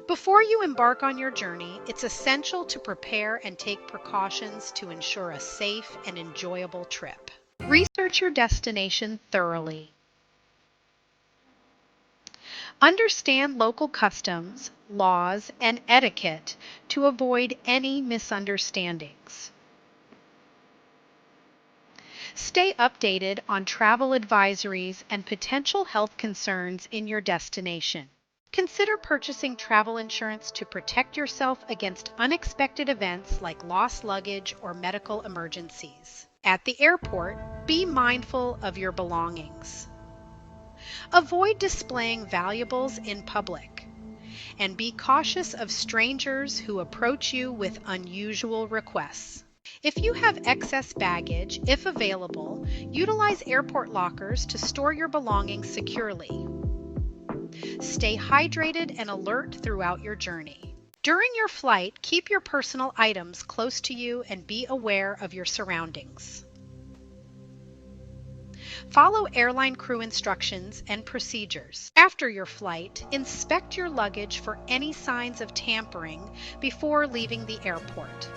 Before you embark on your journey, it's essential to prepare and take precautions to ensure a safe and enjoyable trip. Research your destination thoroughly. Understand local customs, laws, and etiquette to avoid any misunderstandings. Stay updated on travel advisories and potential health concerns in your destination. Consider purchasing travel insurance to protect yourself against unexpected events like lost luggage or medical emergencies. At the airport, be mindful of your belongings. Avoid displaying valuables in public, and be cautious of strangers who approach you with unusual requests. If you have excess baggage, if available, utilize airport lockers to store your belongings securely. Stay hydrated and alert throughout your journey. During your flight, keep your personal items close to you and be aware of your surroundings. Follow airline crew instructions and procedures. After your flight, inspect your luggage for any signs of tampering before leaving the airport.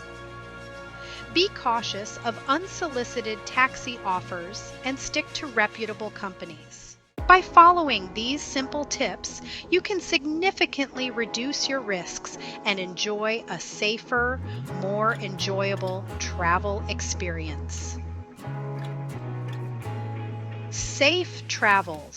Be cautious of unsolicited taxi offers and stick to reputable companies. By following these simple tips, you can significantly reduce your risks and enjoy a safer, more enjoyable travel experience. Safe travels.